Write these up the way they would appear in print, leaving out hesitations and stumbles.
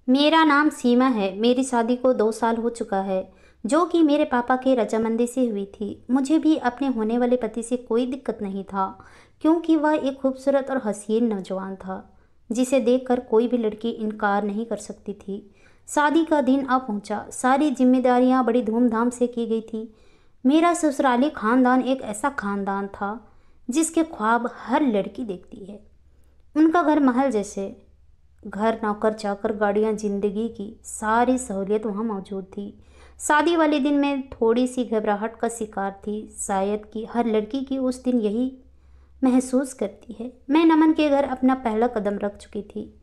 मेरा नाम सीमा है। मेरी शादी को 2 साल हो चुका है, जो कि मेरे पापा के रजामंदी से हुई थी। मुझे भी अपने होने वाले पति से कोई दिक्कत नहीं था, क्योंकि वह एक खूबसूरत और हसीन नौजवान था, जिसे देखकर कोई भी लड़की इनकार नहीं कर सकती थी। शादी का दिन आ पहुंचा। सारी जिम्मेदारियां बड़ी धूमधाम से की गई थी। मेरा ससुराली खानदान एक ऐसा खानदान था जिसके ख्वाब हर लड़की देखती है। उनका घर महल जैसे, घर, नौकर चाकर, गाड़ियाँ, जिंदगी की सारी सहूलियत वहाँ मौजूद थी। शादी वाले दिन मैं थोड़ी सी घबराहट का शिकार थी, शायद कि हर लड़की की उस दिन यही महसूस करती है। मैं नमन के घर अपना पहला कदम रख चुकी थी।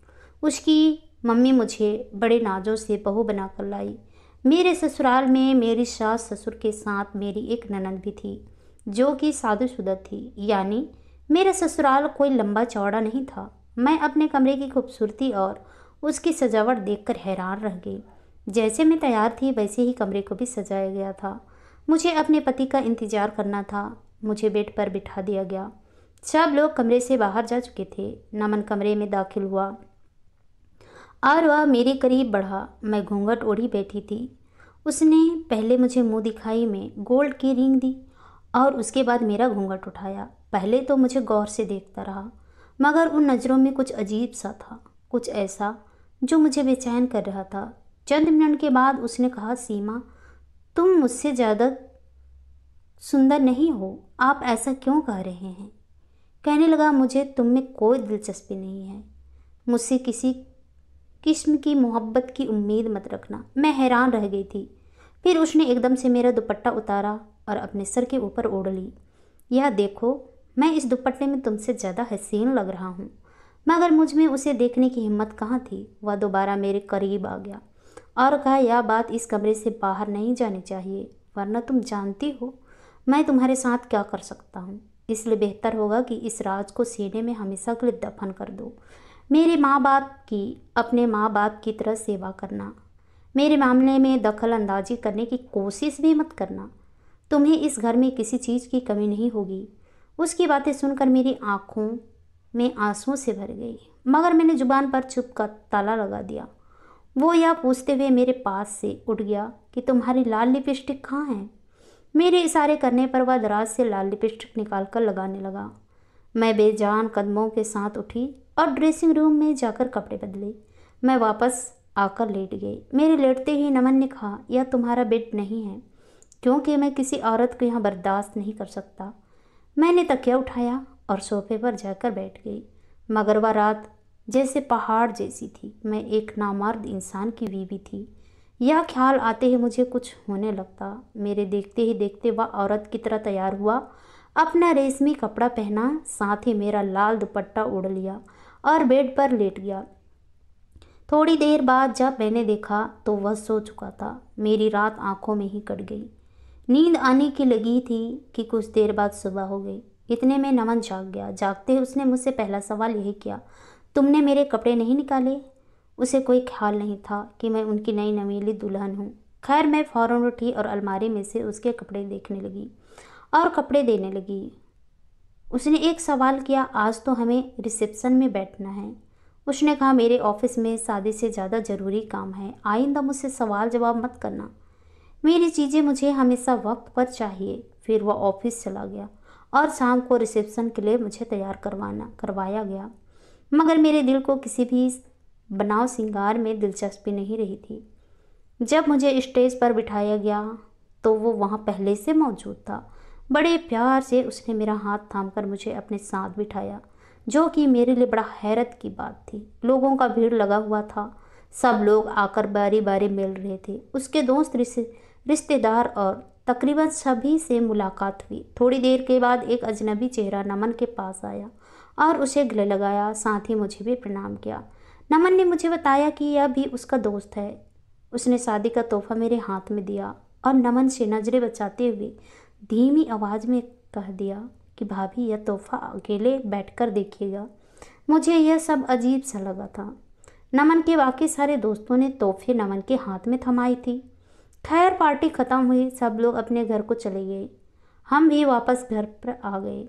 उसकी मम्मी मुझे बड़े नाजों से बहू बनाकर लाई। मेरे ससुराल में मेरी सास ससुर के साथ मेरी एक ननद भी थी, जो कि शादीशुदा थी। यानी मेरा ससुराल कोई लंबा चौड़ा नहीं था। मैं अपने कमरे की खूबसूरती और उसकी सजावट देखकर हैरान रह गई। जैसे मैं तैयार थी वैसे ही कमरे को भी सजाया गया था। मुझे अपने पति का इंतजार करना था। मुझे बेड पर बिठा दिया गया। सब लोग कमरे से बाहर जा चुके थे। नमन कमरे में दाखिल हुआ और वह मेरे करीब बढ़ा। मैं घूंघट ओढ़ी बैठी थी। उसने पहले मुझे मुंह दिखाई में गोल्ड की रिंग दी और उसके बाद मेरा घूंघट उठाया। पहले तो मुझे गौर से देखता रहा, मगर उन नज़रों में कुछ अजीब सा था, कुछ ऐसा जो मुझे बेचैन कर रहा था। चंद मिनट के बाद उसने कहा, सीमा, तुम मुझसे ज़्यादा सुंदर नहीं हो। आप ऐसा क्यों कह रहे हैं? कहने लगा, मुझे तुम में कोई दिलचस्पी नहीं है। मुझसे किसी किस्म की मोहब्बत की उम्मीद मत रखना। मैं हैरान रह गई थी। फिर उसने एकदम से मेरा दुपट्टा उतारा और अपने सर के ऊपर ओढ़ ली। यह देखो, मैं इस दुपट्टे में तुमसे ज़्यादा हसीन लग रहा हूँ। मगर मुझ में उसे देखने की हिम्मत कहाँ थी। वह दोबारा मेरे करीब आ गया और कहा, यह बात इस कमरे से बाहर नहीं जानी चाहिए, वरना तुम जानती हो मैं तुम्हारे साथ क्या कर सकता हूँ। इसलिए बेहतर होगा कि इस राज को सीने में हमेशा के लिए दफन कर दो। मेरे माँ बाप की अपने माँ बाप की तरह सेवा करना। मेरे मामले में दखल अंदाजी करने की कोशिश भी मत करना। तुम्हें इस घर में किसी चीज़ की कमी नहीं होगी। उसकी बातें सुनकर मेरी आंखों में आंसुओं से भर गई, मगर मैंने जुबान पर चुप का ताला लगा दिया। वो यह पूछते हुए मेरे पास से उठ गया कि तुम्हारी लाल लिपस्टिक कहाँ है? मेरे इशारे करने पर वह दराज से लाल लिपस्टिक निकाल कर लगाने लगा। मैं बेजान कदमों के साथ उठी और ड्रेसिंग रूम में जाकर कपड़े बदले। मैं वापस आकर लेट गई। मेरे लेटते ही नमन ने कहा, यह तुम्हारा बेड नहीं है, क्योंकि मैं किसी औरत को यहाँ बर्दाश्त नहीं कर सकता। मैंने तकिया उठाया और सोफे पर जाकर बैठ गई। मगर वह रात जैसे पहाड़ जैसी थी। मैं एक नामर्द इंसान की बीवी थी। यह ख्याल आते ही मुझे कुछ होने लगता। मेरे देखते ही देखते वह औरत की तरह तैयार हुआ, अपना रेशमी कपड़ा पहना, साथ ही मेरा लाल दुपट्टा ओढ़ लिया और बेड पर लेट गया। थोड़ी देर बाद जब मैंने देखा तो वह सो चुका था। मेरी रात आंखों में ही कट गई। नींद आने की लगी थी कि कुछ देर बाद सुबह हो गई। इतने में नमन जाग गया। जागते ही उसने मुझसे पहला सवाल यही किया, तुमने मेरे कपड़े नहीं निकाले? उसे कोई ख्याल नहीं था कि मैं उनकी नई नवेली दुल्हन हूँ। खैर, मैं फ़ौरन उठी और अलमारी में से उसके कपड़े देखने लगी और कपड़े देने लगी। उसने एक सवाल किया, आज तो हमें रिसेप्शन में बैठना है। उसने कहा, मेरे ऑफिस में शादी से ज़्यादा ज़रूरी काम है। आइंदा मुझसे सवाल जवाब मत करना। मेरी चीज़ें मुझे हमेशा वक्त पर चाहिए। फिर वह ऑफिस चला गया और शाम को रिसेप्शन के लिए मुझे तैयार करवाया गया। मगर मेरे दिल को किसी भी बनाव श्रृंगार में दिलचस्पी नहीं रही थी। जब मुझे स्टेज पर बिठाया गया तो वो वहाँ पहले से मौजूद था। बड़े प्यार से उसने मेरा हाथ थामकर मुझे अपने साथ बिठाया, जो कि मेरे लिए बड़ा हैरत की बात थी। लोगों का भीड़ लगा हुआ था। सब लोग आकर बारी बारी मिल रहे थे। उसके दोस्त, रिश्तेदार और तकरीबन सभी से मुलाकात हुई। थोड़ी देर के बाद एक अजनबी चेहरा नमन के पास आया और उसे गले लगाया, साथ ही मुझे भी प्रणाम किया। नमन ने मुझे बताया कि यह भी उसका दोस्त है। उसने शादी का तोहफा मेरे हाथ में दिया और नमन से नजरें बचाते हुए धीमी आवाज़ में कह दिया कि भाभी, यह तोहफा अकेले बैठकर देखिएगा। मुझे यह सब अजीब सा लगा था। नमन के बाकी सारे दोस्तों ने तोहफे नमन के हाथ में थमाई थी। खैर, पार्टी ख़त्म हुई। सब लोग अपने घर को चले गए। हम भी वापस घर पर आ गए।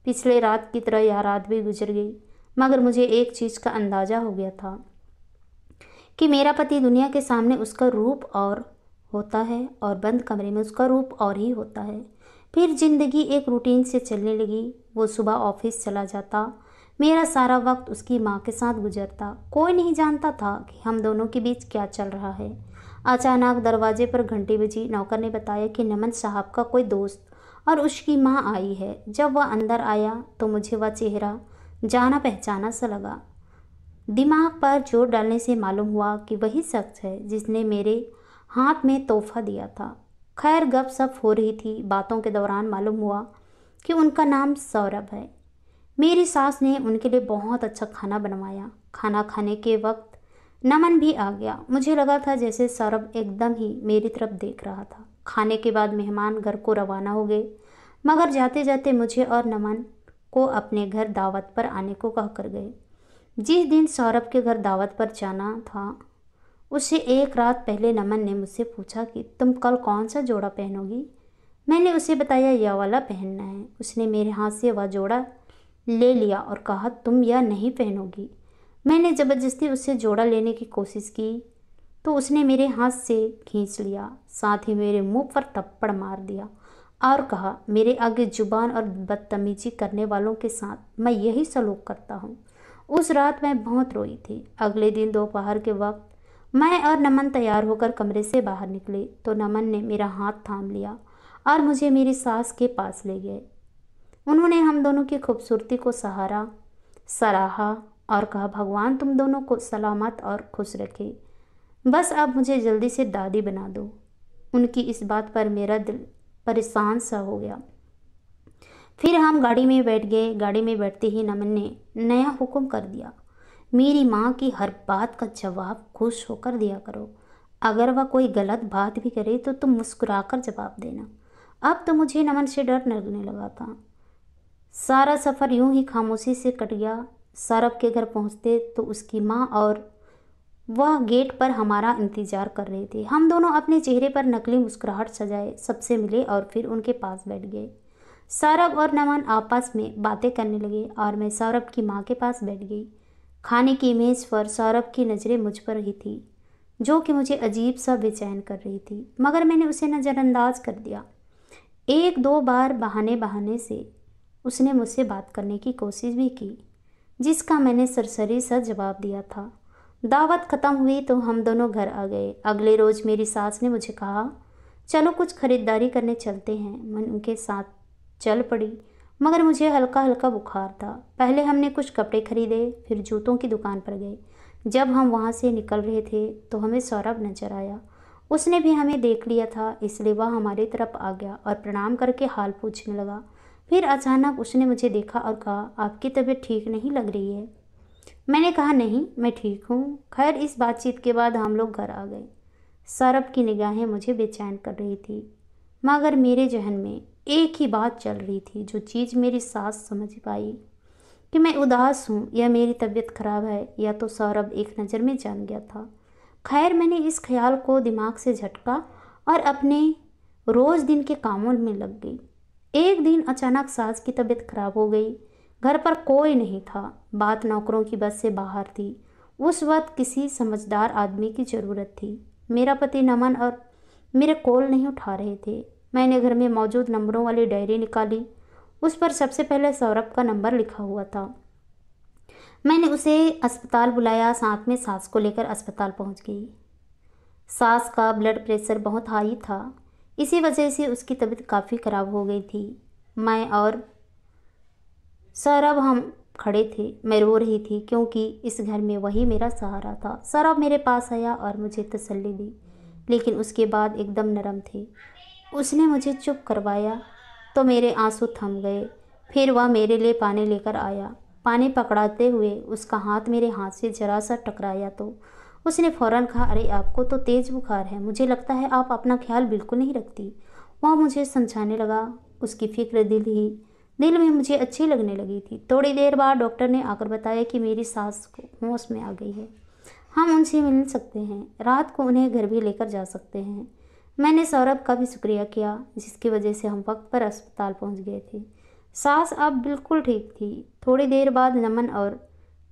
पिछले रात की तरह यह रात भी गुजर गई, मगर मुझे एक चीज़ का अंदाज़ा हो गया था कि मेरा पति दुनिया के सामने उसका रूप और होता है और बंद कमरे में उसका रूप और ही होता है। फिर जिंदगी एक रूटीन से चलने लगी। वो सुबह ऑफिस चला जाता, मेरा सारा वक्त उसकी माँ के साथ गुजरता। कोई नहीं जानता था कि हम दोनों के बीच क्या चल रहा है। अचानक दरवाजे पर घंटी बजी। नौकर ने बताया कि नमन साहब का कोई दोस्त और उसकी माँ आई है। जब वह अंदर आया तो मुझे वह चेहरा जाना पहचाना सा लगा। दिमाग पर जोर डालने से मालूम हुआ कि वही शख्स है जिसने मेरे हाथ में तोहफा दिया था। खैर गपशप हो रही थी। बातों के दौरान मालूम हुआ कि उनका नाम सौरभ है। मेरी सास ने उनके लिए बहुत अच्छा खाना बनवाया। खाना खाने के वक्त नमन भी आ गया। मुझे लगा था जैसे सौरभ एकदम ही मेरी तरफ देख रहा था। खाने के बाद मेहमान घर को रवाना हो गए, मगर जाते जाते मुझे और नमन को अपने घर दावत पर आने को कह कर गए। जिस दिन सौरभ के घर दावत पर जाना था उससे एक रात पहले नमन ने मुझसे पूछा कि तुम कल कौन सा जोड़ा पहनोगी। मैंने उसे बताया यह वाला पहनना है। उसने मेरे हाथ से वह जोड़ा ले लिया और कहा तुम यह नहीं पहनोगी। मैंने ज़बरदस्ती उससे जोड़ा लेने की कोशिश की तो उसने मेरे हाथ से खींच लिया, साथ ही मेरे मुंह पर थप्पड़ मार दिया और कहा मेरे आगे जुबान और बदतमीजी करने वालों के साथ मैं यही सलूक करता हूँ। उस रात मैं बहुत रोई थी। अगले दिन दोपहर के वक्त मैं और नमन तैयार होकर कमरे से बाहर निकले तो नमन ने मेरा हाथ थाम लिया और मुझे मेरी सास के पास ले गए। उन्होंने हम दोनों की खूबसूरती को सराहा और कहा भगवान तुम दोनों को सलामत और खुश रखे। बस अब मुझे जल्दी से दादी बना दो। उनकी इस बात पर मेरा दिल परेशान सा हो गया। फिर हम गाड़ी में बैठ गए। गाड़ी में बैठते ही नमन ने नया हुक्म कर दिया, मेरी माँ की हर बात का जवाब खुश होकर दिया करो। अगर वह कोई गलत बात भी करे तो तुम मुस्कुराकर जवाब देना। अब तो मुझे नमन से डर लगने लगा था। सारा सफ़र यूं ही खामोशी से कट गया। सौरभ के घर पहुंचते तो उसकी माँ और वह गेट पर हमारा इंतज़ार कर रहे थे। हम दोनों अपने चेहरे पर नकली मुस्कुराहट सजाए सबसे मिले और फिर उनके पास बैठ गए। सौरभ और नमन आपस में बातें करने लगे और मैं सौरभ की माँ के पास बैठ गई। खाने की मेज़ पर सौरभ की नज़रें मुझ पर ही थी, जो कि मुझे अजीब सा बेचैन कर रही थी, मगर मैंने उसे नज़रअंदाज कर दिया। एक दो बार बहाने बहाने से उसने मुझसे बात करने की कोशिश भी की, जिसका मैंने सरसरी सा जवाब दिया था। दावत ख़त्म हुई तो हम दोनों घर आ गए। अगले रोज़ मेरी सास ने मुझे कहा चलो कुछ ख़रीदारी करने चलते हैं। मैं उनके साथ चल पड़ी, मगर मुझे हल्का हल्का बुखार था। पहले हमने कुछ कपड़े खरीदे, फिर जूतों की दुकान पर गए। जब हम वहाँ से निकल रहे थे तो हमें सौरभ नजर आया। उसने भी हमें देख लिया था, इसलिए वह हमारी तरफ आ गया और प्रणाम करके हाल पूछने लगा। फिर अचानक उसने मुझे देखा और कहा आपकी तबीयत ठीक नहीं लग रही है। मैंने कहा नहीं मैं ठीक हूँ। खैर इस बातचीत के बाद हम लोग घर आ गए। सौरभ की निगाहें मुझे बेचैन कर रही थी, मगर मेरे जहन में एक ही बात चल रही थी, जो चीज़ मेरी सास समझ पाई कि मैं उदास हूँ या मेरी तबीयत खराब है, या तो सौरभ एक नज़र में जान गया था। खैर मैंने इस ख्याल को दिमाग से झटका और अपने रोज़ दिन के कामों में लग गई। एक दिन अचानक सास की तबीयत खराब हो गई। घर पर कोई नहीं था। बात नौकरों की बस से बाहर थी। उस वक्त किसी समझदार आदमी की ज़रूरत थी। मेरा पति नमन और मेरे कॉल नहीं उठा रहे थे। मैंने घर में मौजूद नंबरों वाली डायरी निकाली। उस पर सबसे पहले सौरभ का नंबर लिखा हुआ था। मैंने उसे अस्पताल बुलाया, साथ में सास को लेकर अस्पताल पहुंच गई। सास का ब्लड प्रेशर बहुत हाई था, इसी वजह से उसकी तबीयत काफ़ी ख़राब हो गई थी। मैं और सौरभ हम खड़े थे। मैं रो रही थी क्योंकि इस घर में वही मेरा सहारा था। सौरभ मेरे पास आया और मुझे तसल्ली दी, लेकिन उसके बाद एकदम नरम थे। उसने मुझे चुप करवाया तो मेरे आंसू थम गए। फिर वह मेरे लिए पानी लेकर आया। पानी पकड़ाते हुए उसका हाथ मेरे हाथ से जरा सा टकराया तो उसने फ़ौरन कहा अरे आपको तो तेज़ बुखार है, मुझे लगता है आप अपना ख्याल बिल्कुल नहीं रखती। वह मुझे समझाने लगा। उसकी फिक्र दिल में मुझे अच्छी लगने लगी थी। थोड़ी देर बाद डॉक्टर ने आकर बताया कि मेरी सास को होश में आ गई है, हम उनसे मिल सकते हैं, रात को उन्हें घर भी लेकर जा सकते हैं। मैंने सौरभ का भी शुक्रिया किया, जिसकी वजह से हम वक्त पर अस्पताल पहुंच गए थे। सास अब बिल्कुल ठीक थी। थोड़ी देर बाद नमन और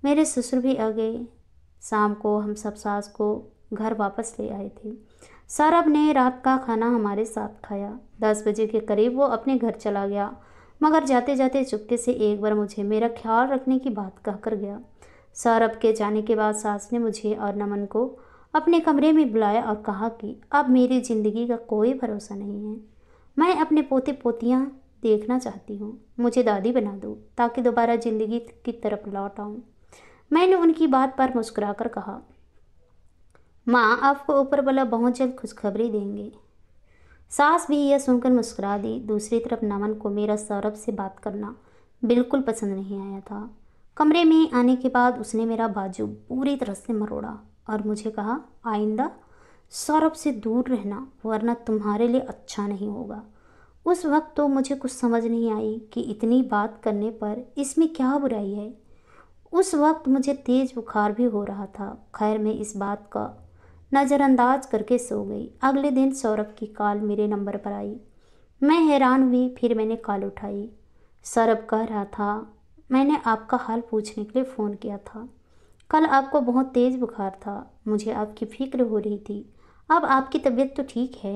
मेरे ससुर भी आ गए। शाम को हम सब सास को घर वापस ले आए थे। सौरभ ने रात का खाना हमारे साथ खाया। 10 बजे के करीब वो अपने घर चला गया, मगर जाते जाते चुपके से एक बार मुझे मेरा ख्याल रखने की बात कहकर गया। सौरभ के जाने के बाद सास ने मुझे और नमन को अपने कमरे में बुलाया और कहा कि अब मेरी ज़िंदगी का कोई भरोसा नहीं है। मैं अपने पोते पोतियाँ देखना चाहती हूँ। मुझे दादी बना दो ताकि दोबारा ज़िंदगी की तरफ लौट आऊँ। मैंने उनकी बात पर मुस्कुराकर कहा, माँ आपको ऊपर वाला बहुत जल्द खुशखबरी देंगे। सास भी यह सुनकर मुस्कुरा दी। दूसरी तरफ नमन को मेरा सौरभ से बात करना बिल्कुल पसंद नहीं आया था। कमरे में आने के बाद उसने मेरा बाजू पूरी तरह से मरोड़ा और मुझे कहा, आइंदा सौरभ से दूर रहना वरना तुम्हारे लिए अच्छा नहीं होगा। उस वक्त तो मुझे कुछ समझ नहीं आई कि इतनी बात करने पर इसमें क्या बुराई है। उस वक्त मुझे तेज बुखार भी हो रहा था। खैर मैं इस बात का नज़रअंदाज करके सो गई। अगले दिन सौरभ की कॉल मेरे नंबर पर आई। मैं हैरान हुई। फिर मैंने कॉल उठाई। सौरभ कह रहा था, मैंने आपका हाल पूछने के लिए फ़ोन किया था। कल आपको बहुत तेज़ बुखार था। मुझे आपकी फ़िक्र हो रही थी। अब आपकी तबीयत तो ठीक है।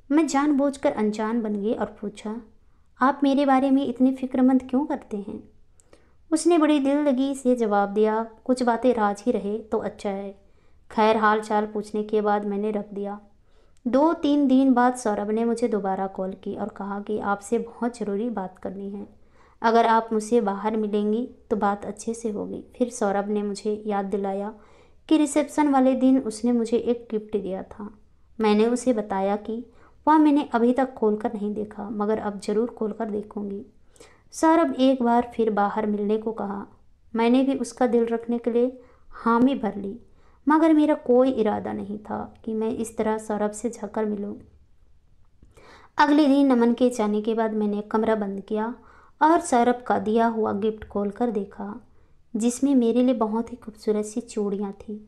मैं जानबूझकर अनजान बन गई और पूछा, आप मेरे बारे में इतनी फ़िक्रमंद क्यों करते हैं? उसने बड़ी दिल लगी से जवाब दिया, कुछ बातें राज ही रहे तो अच्छा है। खैर हाल चाल पूछने के बाद मैंने रख दिया। 2-3 दिन बाद सौरभ ने मुझे दोबारा कॉल की और कहा कि आपसे बहुत ज़रूरी बात करनी है। अगर आप मुझसे बाहर मिलेंगी तो बात अच्छे से होगी। फिर सौरभ ने मुझे याद दिलाया कि रिसेप्शन वाले दिन उसने मुझे एक गिफ्ट दिया था। मैंने उसे बताया कि वह मैंने अभी तक खोलकर नहीं देखा, मगर अब ज़रूर खोलकर देखूंगी। सौरभ एक बार फिर बाहर मिलने को कहा। मैंने भी उसका दिल रखने के लिए हामी भर ली, मगर मेरा कोई इरादा नहीं था कि मैं इस तरह सौरभ से जाकर मिलूं। अगले दिन नमन के जाने के बाद मैंने कमरा बंद किया और सौरभ का दिया हुआ गिफ्ट खोलकर देखा, जिसमें मेरे लिए बहुत ही खूबसूरत सी चूड़ियाँ थी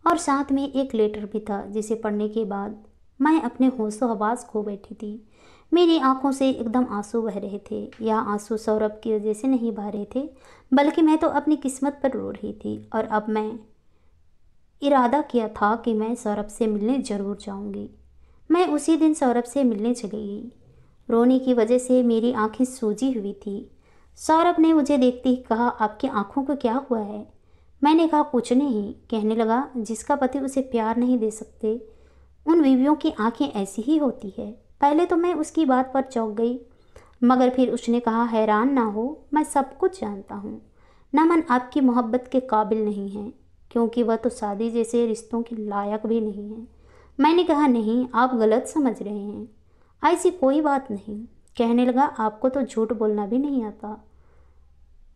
और साथ में एक लेटर भी था, जिसे पढ़ने के बाद मैं अपने होशो हवास खो बैठी थी। मेरी आंखों से एकदम आंसू बह रहे थे। यह आंसू सौरभ की वजह से नहीं बह रहे थे, बल्कि मैं तो अपनी किस्मत पर रो रही थी। और अब मैं इरादा किया था कि मैं सौरभ से मिलने ज़रूर जाऊंगी। मैं उसी दिन सौरभ से मिलने चली गई। रोने की वजह से मेरी आंखें सूजी हुई थी। सौरभ ने मुझे देखते ही कहा, आपकी आंखों को क्या हुआ है? मैंने कहा, कुछ नहीं। कहने लगा, जिसका पति उसे प्यार नहीं दे सकते उन बीवियों की आंखें ऐसी ही होती है। पहले तो मैं उसकी बात पर चौंक गई, मगर फिर उसने कहा, हैरान ना हो, मैं सब कुछ जानता हूँ। नमन आपकी मोहब्बत के काबिल नहीं है, क्योंकि वह तो शादी जैसे रिश्तों के लायक भी नहीं है। मैंने कहा, नहीं, आप गलत समझ रहे हैं, ऐसी कोई बात नहीं। कहने लगा, आपको तो झूठ बोलना भी नहीं आता।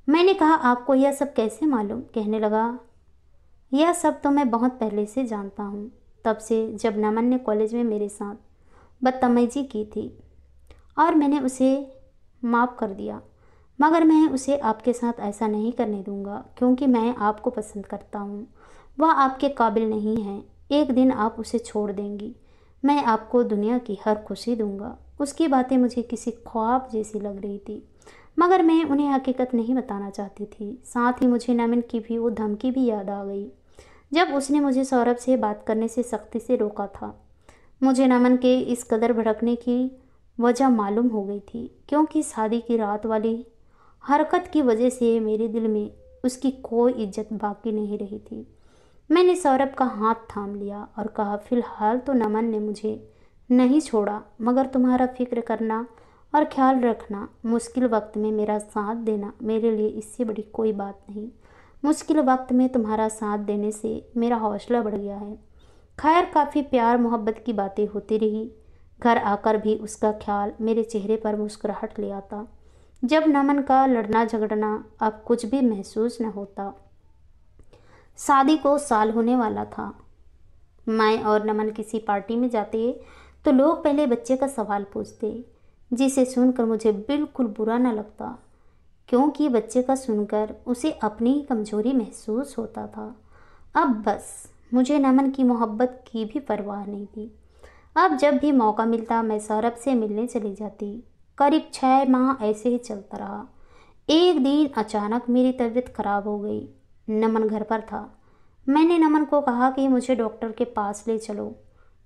मैंने कहा, आपको यह सब कैसे मालूम? कहने लगा, यह सब तो मैं बहुत पहले से जानता हूँ, तब से जब नमन ने कॉलेज में मेरे साथ बदतमीजी की थी और मैंने उसे माफ़ कर दिया। मगर मैं उसे आपके साथ ऐसा नहीं करने दूंगा, क्योंकि मैं आपको पसंद करता हूँ। वह आपके काबिल नहीं है। एक दिन आप उसे छोड़ देंगी, मैं आपको दुनिया की हर खुशी दूंगा। उसकी बातें मुझे किसी ख्वाब जैसी लग रही थी, मगर मैं उन्हें हकीकत नहीं बताना चाहती थी। साथ ही मुझे नमन की भी वो धमकी भी याद आ गई, जब उसने मुझे सौरभ से बात करने से सख्ती से रोका था। मुझे नमन के इस कदर भड़कने की वजह मालूम हो गई थी, क्योंकि शादी की रात वाली हरकत की वजह से मेरे दिल में उसकी कोई इज्जत बाकी नहीं रही थी। मैंने सौरभ का हाथ थाम लिया और कहा, फ़िलहाल तो नमन ने मुझे नहीं छोड़ा, मगर तुम्हारा फिक्र करना और ख्याल रखना, मुश्किल वक्त में मेरा साथ देना मेरे लिए इससे बड़ी कोई बात नहीं। मुश्किल वक्त में तुम्हारा साथ देने से मेरा हौसला बढ़ गया है। खैर काफ़ी प्यार मोहब्बत की बातें होती रही। घर आकर भी उसका ख्याल मेरे चेहरे पर मुस्कुराहट ले आता। जब नमन का लड़ना झगड़ना अब कुछ भी महसूस न होता। शादी को साल होने वाला था। मैं और नमन किसी पार्टी में जाते तो लोग पहले बच्चे का सवाल पूछते, जिसे सुनकर मुझे बिल्कुल बुरा न लगता, क्योंकि बच्चे का सुनकर उसे अपनी ही कमजोरी महसूस होता था। अब बस मुझे नमन की मोहब्बत की भी परवाह नहीं थी। अब जब भी मौका मिलता मैं सौरभ से मिलने चली जाती। करीब 6 माह ऐसे ही चलता रहा। एक दिन अचानक मेरी तबीयत खराब हो गई। नमन घर पर था। मैंने नमन को कहा कि मुझे डॉक्टर के पास ले चलो।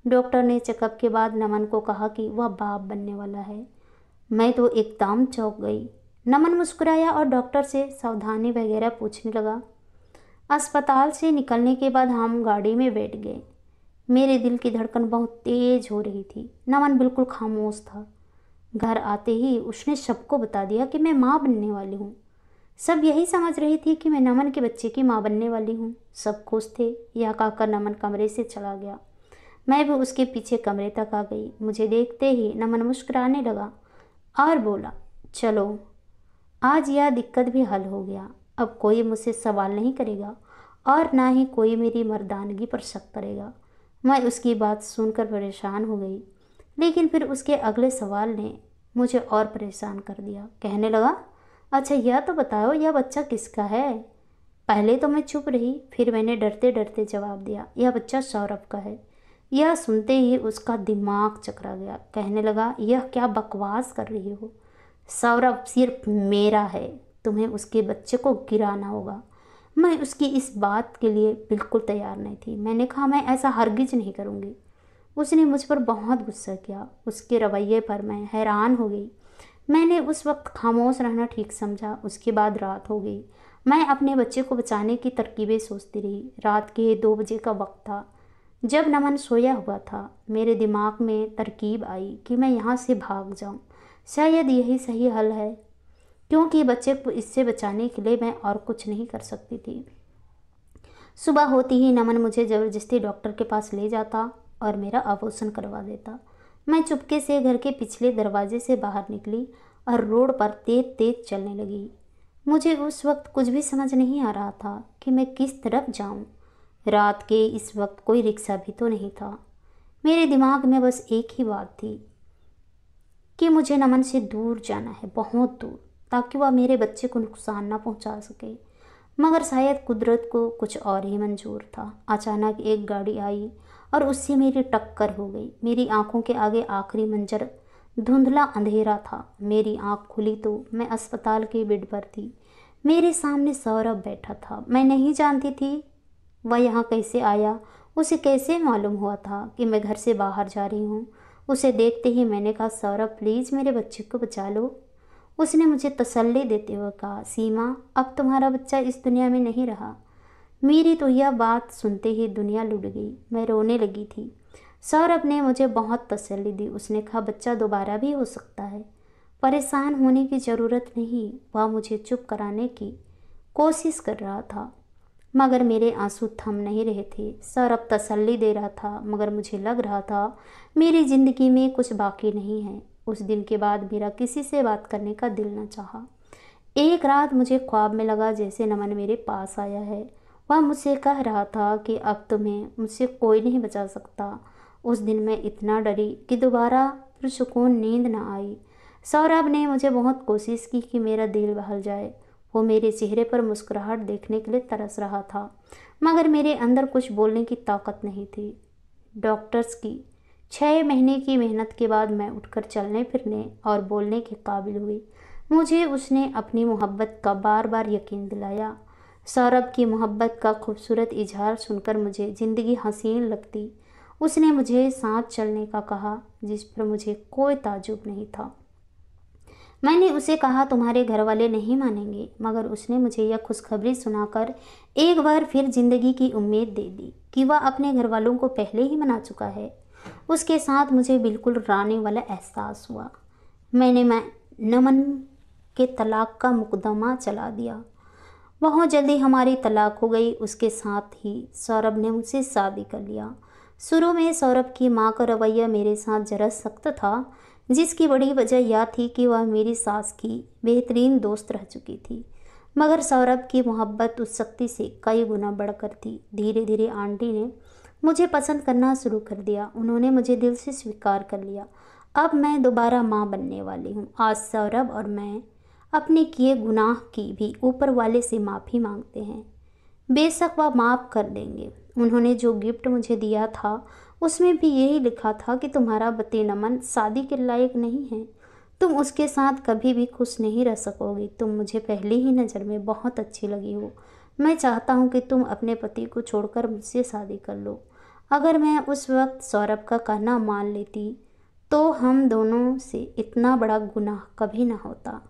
डॉक्टर ने चेकअप के बाद नमन को कहा कि वह बाप बनने वाला है। मैं तो एकदम चौंक गई। नमन मुस्कुराया और डॉक्टर से सावधानी वगैरह पूछने लगा। अस्पताल से निकलने के बाद हम गाड़ी में बैठ गए। मेरे दिल की धड़कन बहुत तेज हो रही थी। नमन बिल्कुल खामोश था। घर आते ही उसने सबको बता दिया कि मैं माँ बनने वाली हूँ। सब यही समझ रही थी कि मैं नमन के बच्चे की माँ बनने वाली हूँ। सब खुश थे। यह कहकर नमन कमरे से चला गया। मैं भी उसके पीछे कमरे तक आ गई। मुझे देखते ही नमन मुस्कुराने लगा और बोला, चलो आज यह दिक्कत भी हल हो गया। अब कोई मुझसे सवाल नहीं करेगा और ना ही कोई मेरी मर्दानगी पर शक करेगा। मैं उसकी बात सुनकर परेशान हो गई, लेकिन फिर उसके अगले सवाल ने मुझे और परेशान कर दिया। कहने लगा, अच्छा यह तो बताओ यह बच्चा किसका है? पहले तो मैं चुप रही, फिर मैंने डरते डरते जवाब दिया, यह बच्चा सौरभ का है। यह सुनते ही उसका दिमाग चकरा गया। कहने लगा, यह क्या बकवास कर रही हो? सौरभ सिर्फ मेरा है, तुम्हें उसके बच्चे को गिराना होगा। मैं उसकी इस बात के लिए बिल्कुल तैयार नहीं थी। मैंने कहा, मैं ऐसा हरगिज नहीं करूँगी। उसने मुझ पर बहुत गुस्सा किया। उसके रवैये पर मैं हैरान हो गई। मैंने उस वक्त खामोश रहना ठीक समझा। उसके बाद रात हो गई। मैं अपने बच्चे को बचाने की तरकीबें सोचती रही। रात के 2 बजे का वक्त था। जब नमन सोया हुआ था, मेरे दिमाग में तरकीब आई कि मैं यहाँ से भाग जाऊँ। शायद यही सही हल है, क्योंकि बच्चे को इससे बचाने के लिए मैं और कुछ नहीं कर सकती थी। सुबह होती ही नमन मुझे ज़बरदस्ती डॉक्टर के पास ले जाता और मेरा ऑपरेशन करवा देता। मैं चुपके से घर के पिछले दरवाजे से बाहर निकली और रोड पर तेज तेज चलने लगी। मुझे उस वक्त कुछ भी समझ नहीं आ रहा था कि मैं किस तरफ जाऊं। रात के इस वक्त कोई रिक्शा भी तो नहीं था। मेरे दिमाग में बस एक ही बात थी कि मुझे नमन से दूर जाना है, बहुत दूर, ताकि वह मेरे बच्चे को नुकसान ना पहुंचा सके। मगर शायद कुदरत को कुछ और ही मंजूर था। अचानक एक गाड़ी आई और उससे मेरी टक्कर हो गई। मेरी आंखों के आगे आखिरी मंजर धुंधला अंधेरा था। मेरी आंख खुली तो मैं अस्पताल के बेड पर थी। मेरे सामने सौरभ बैठा था। मैं नहीं जानती थी वह यहाँ कैसे आया। उसे कैसे मालूम हुआ था कि मैं घर से बाहर जा रही हूँ। उसे देखते ही मैंने कहा, सौरभ प्लीज़ मेरे बच्चे को बचा लो। उसने मुझे तसल्ली देते हुए कहा, सीमा अब तुम्हारा बच्चा इस दुनिया में नहीं रहा। मेरी तो यह बात सुनते ही दुनिया लुट गई। मैं रोने लगी थी। सौरभ ने मुझे बहुत तसल्ली दी। उसने कहा, बच्चा दोबारा भी हो सकता है, परेशान होने की ज़रूरत नहीं। वह मुझे चुप कराने की कोशिश कर रहा था, मगर मेरे आंसू थम नहीं रहे थे। सौरभ तसल्ली दे रहा था, मगर मुझे लग रहा था मेरी ज़िंदगी में कुछ बाकी नहीं है। उस दिन के बाद मेरा किसी से बात करने का दिल न चाहा। एक रात मुझे ख्वाब में लगा जैसे नमन मेरे पास आया है। वह मुझसे कह रहा था कि अब तुम्हें मुझसे कोई नहीं बचा सकता। उस दिन मैं इतना डरी कि दोबारा पुरसुकून नींद न आई। सौरभ ने मुझे बहुत कोशिश की कि मेरा दिल बहल जाए। वो मेरे चेहरे पर मुस्कुराहट देखने के लिए तरस रहा था, मगर मेरे अंदर कुछ बोलने की ताकत नहीं थी। डॉक्टर्स की 6 महीने की मेहनत के बाद मैं उठकर चलने फिरने और बोलने के काबिल हुई। मुझे उसने अपनी मोहब्बत का बार बार यकीन दिलाया। सौरभ की मोहब्बत का खूबसूरत इजहार सुनकर मुझे ज़िंदगी हसीन लगती। उसने मुझे साथ चलने का कहा, जिस पर मुझे कोई ताज्जुब नहीं था। मैंने उसे कहा, तुम्हारे घर वाले नहीं मानेंगे, मगर उसने मुझे यह खुशखबरी सुनाकर एक बार फिर ज़िंदगी की उम्मीद दे दी कि वह अपने घर वालों को पहले ही मना चुका है। उसके साथ मुझे बिल्कुल रानी वाला एहसास हुआ। मैंने नमन के तलाक का मुकदमा चला दिया। बहुत जल्दी हमारी तलाक हो गई। उसके साथ ही सौरभ ने मुझसे शादी कर लिया। शुरू में सौरभ की माँ का रवैया मेरे साथ जरा सख्त था, जिसकी बड़ी वजह यह थी कि वह मेरी सास की बेहतरीन दोस्त रह चुकी थी। मगर सौरभ की मोहब्बत उस सख्ती से कई गुना बढ़कर थी। धीरे धीरे आंटी ने मुझे पसंद करना शुरू कर दिया। उन्होंने मुझे दिल से स्वीकार कर लिया। अब मैं दोबारा माँ बनने वाली हूँ। आज सौरभ और मैं अपने किए गुनाह की भी ऊपर वाले से माफ़ी मांगते हैं। बेशक वह माफ़ कर देंगे। उन्होंने जो गिफ्ट मुझे दिया था उसमें भी यही लिखा था कि तुम्हारा पति नमन शादी के लायक नहीं है। तुम उसके साथ कभी भी खुश नहीं रह सकोगी। तुम मुझे पहली ही नज़र में बहुत अच्छी लगी हो। मैं चाहता हूँ कि तुम अपने पति को छोड़कर मुझसे शादी कर लो। अगर मैं उस वक्त सौरभ का कहना मान लेती तो हम दोनों से इतना बड़ा गुनाह कभी ना होता।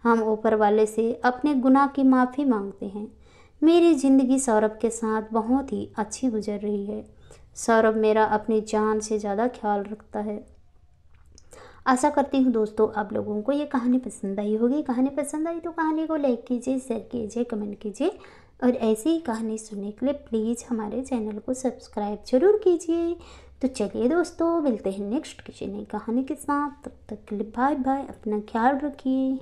हम ऊपर वाले से अपने गुनाह की माफ़ी मांगते हैं। मेरी ज़िंदगी सौरभ के साथ बहुत ही अच्छी गुजर रही है। सौरभ मेरा अपनी जान से ज़्यादा ख्याल रखता है। आशा करती हूँ दोस्तों आप लोगों को ये कहानी पसंद आई होगी। कहानी पसंद आई तो कहानी को लाइक कीजिए, शेयर कीजिए, कमेंट कीजिए और ऐसी ही कहानी सुनने के लिए प्लीज़ हमारे चैनल को सब्सक्राइब जरूर कीजिए। तो चलिए दोस्तों, मिलते हैं नेक्स्ट किसी नई कहानी के साथ। तब तक के लिए बाय बाय, अपना ख्याल रखिए।